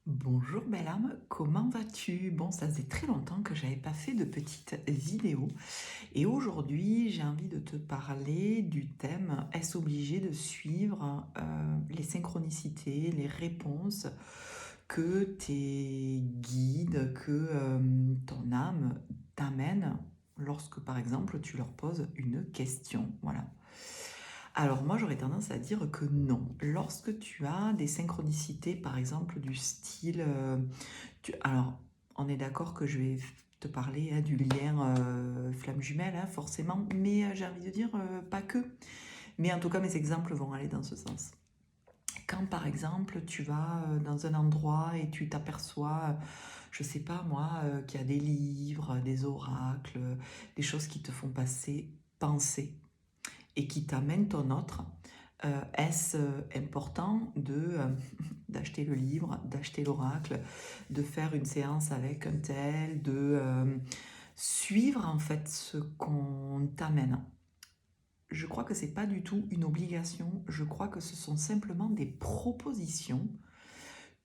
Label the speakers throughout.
Speaker 1: Bonjour belle âme, comment vas-tu? Bon, ça faisait très longtemps que j'avais pas fait de petites vidéos et aujourd'hui j'ai envie de te parler du thème est-ce obligé de suivre les synchronicités, les réponses que tes guides, que ton âme t'amène lorsque par exemple tu leur poses une question. Voilà. Alors moi j'aurais tendance à dire que non. Lorsque tu as des synchronicités, par exemple du style, alors on est d'accord que je vais te parler du lien flamme jumelle, hein, forcément, mais j'ai envie de dire pas que. Mais en tout cas mes exemples vont aller dans ce sens. Quand par exemple tu vas dans un endroit et tu t'aperçois, je sais pas moi, qu'il y a des livres, des oracles, des choses qui te font penser et qui t'amène ton autre, est-ce important d'acheter le livre, d'acheter l'oracle, de faire une séance avec un tel, de suivre en fait ce qu'on t'amène? Je crois que c'est pas du tout une obligation, je crois que ce sont simplement des propositions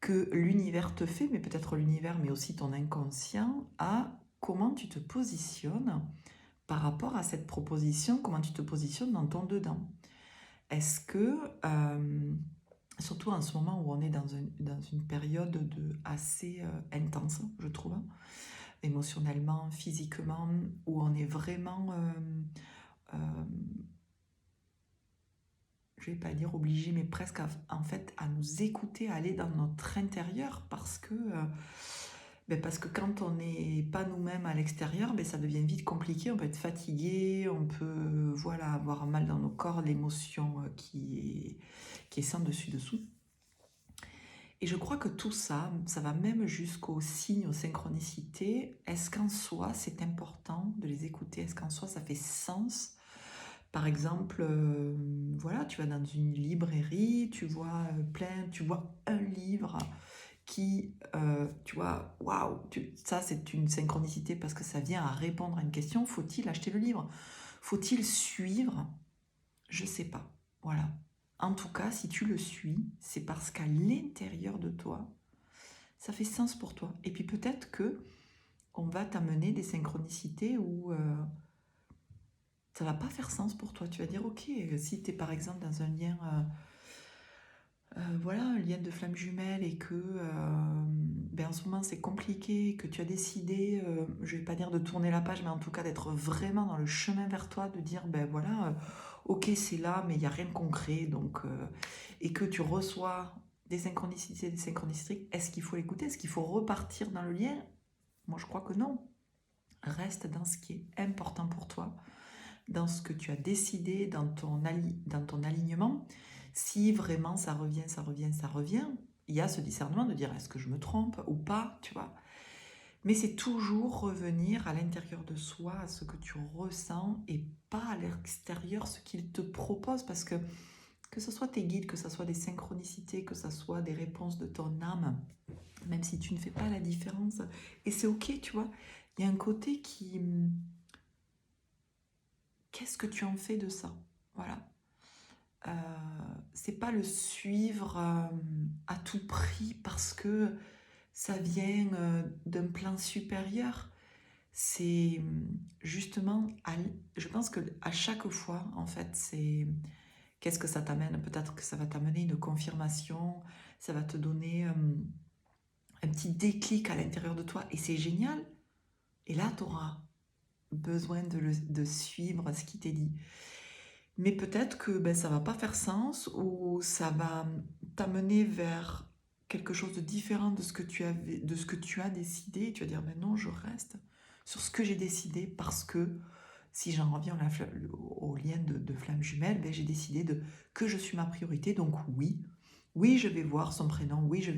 Speaker 1: que l'univers te fait, mais peut-être l'univers, mais aussi ton inconscient, à comment tu te positionnes par rapport à cette proposition, comment tu te positionnes dans ton dedans. Est-ce que, surtout en ce moment où on est dans une période assez intense, je trouve, hein, émotionnellement, physiquement, où on est vraiment, euh, je ne vais pas dire obligé, mais presque en fait à nous écouter, à aller dans notre intérieur, parce que quand on n'est pas nous-mêmes à l'extérieur, ça devient vite compliqué, on peut être fatigué, on peut voilà, avoir mal dans nos corps, l'émotion qui est sans dessus-dessous. Et je crois que tout ça, ça va même jusqu'aux signes, aux synchronicités. Est-ce qu'en soi, c'est important de les écouter? Est-ce qu'en soi, ça fait sens? Par exemple, voilà, tu vas dans une librairie, tu vois un livre qui, tu vois, waouh, ça c'est une synchronicité parce que ça vient à répondre à une question. Faut-il acheter le livre? Faut-il suivre? Je sais pas. Voilà. En tout cas, si tu le suis, c'est parce qu'à l'intérieur de toi, ça fait sens pour toi. Et puis peut-être que on va t'amener des synchronicités où ça va pas faire sens pour toi. Tu vas dire, ok, si tu es par exemple dans un lien, voilà, un lien de flamme jumelle et que en ce moment c'est compliqué, que tu as décidé, je vais pas dire de tourner la page, mais en tout cas d'être vraiment dans le chemin vers toi, de dire, ben voilà, ok, c'est là, mais il n'y a rien de concret, donc, et que tu reçois des synchronicités, est-ce qu'il faut l'écouter? Est-ce qu'il faut repartir dans le lien? Moi, je crois que non. Reste dans ce qui est important pour toi, dans ce que tu as décidé, dans ton alignement. Si vraiment ça revient, ça revient, ça revient, il y a ce discernement de dire est-ce que je me trompe ou pas, tu vois. Mais c'est toujours revenir à l'intérieur de soi, à ce que tu ressens et pas à l'extérieur ce qu'ils te proposent, parce que ce soit tes guides, que ce soit des synchronicités, que ce soit des réponses de ton âme, même si tu ne fais pas la différence, et c'est ok, tu vois, il y a un côté qui... Qu'est-ce que tu en fais de ça? Voilà. Euh, c'est pas le suivre à tout prix parce que ça vient d'un plan supérieur. C'est justement, je pense que à chaque fois, en fait, c'est qu'est-ce que ça t'amène? Peut-être que ça va t'amener une confirmation, ça va te donner un petit déclic à l'intérieur de toi et c'est génial. Et là, tu auras besoin de suivre ce qui t'est dit. Mais peut-être que ça va pas faire sens ou ça va t'amener vers quelque chose de différent de ce que tu as décidé. Et tu vas dire, ben non, je reste sur ce que j'ai décidé parce que si j'en reviens au lien de flamme jumelle, j'ai décidé que je suis ma priorité. Donc oui, oui, je vais voir son prénom, oui, je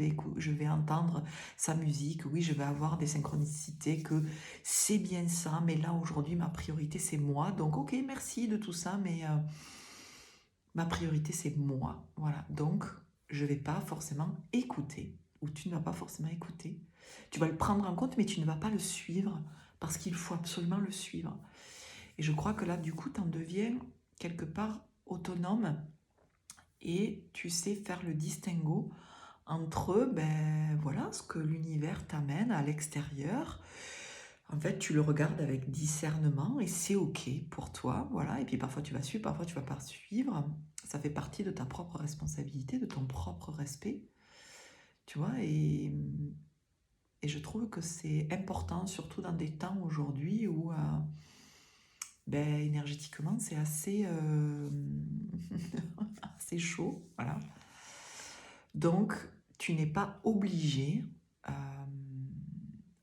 Speaker 1: vais entendre sa musique, oui, je vais avoir des synchronicités, que c'est bien ça, mais là aujourd'hui ma priorité c'est moi. Donc ok, merci de tout ça, mais ma priorité c'est moi. Voilà, donc je ne vais pas forcément écouter, ou tu ne vas pas forcément écouter. Tu vas le prendre en compte, mais tu ne vas pas le suivre, parce qu'il faut absolument le suivre. Et je crois que là, du coup, tu en deviens quelque part autonome et tu sais faire le distinguo entre, ben, voilà, ce que l'univers t'amène à l'extérieur. En fait, tu le regardes avec discernement et c'est OK pour toi, voilà. Et puis parfois tu vas suivre, parfois tu vas pas suivre. Ça fait partie de ta propre responsabilité, de ton propre respect, tu vois. Et je trouve que c'est important, surtout dans des temps aujourd'hui où, ben, énergétiquement, c'est assez, assez chaud, voilà. Donc, tu n'es pas obligé. euh,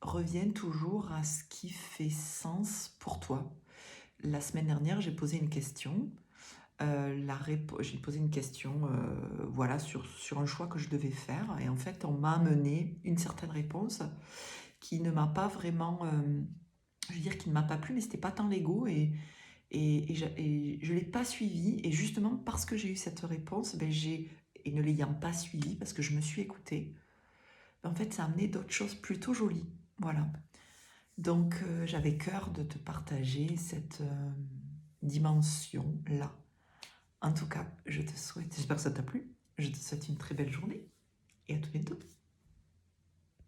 Speaker 1: Reviens toujours à ce qui fait sens pour toi. La semaine dernière, j'ai posé une question. J'ai posé une question voilà, sur un choix que je devais faire. Et en fait, on m'a amené une certaine réponse qui ne m'a pas vraiment, je veux dire, qui ne m'a pas plu, mais c'était pas tant l'ego. Et je ne l'ai pas suivi. Et justement, parce que j'ai eu cette réponse, ben, et ne l'ayant pas suivi, parce que je me suis écoutée, ben, en fait, ça a amené d'autres choses plutôt jolies. Voilà. Donc, j'avais cœur de te partager cette dimension-là. En tout cas, j'espère que ça t'a plu. Je te souhaite une très belle journée et à tout bientôt.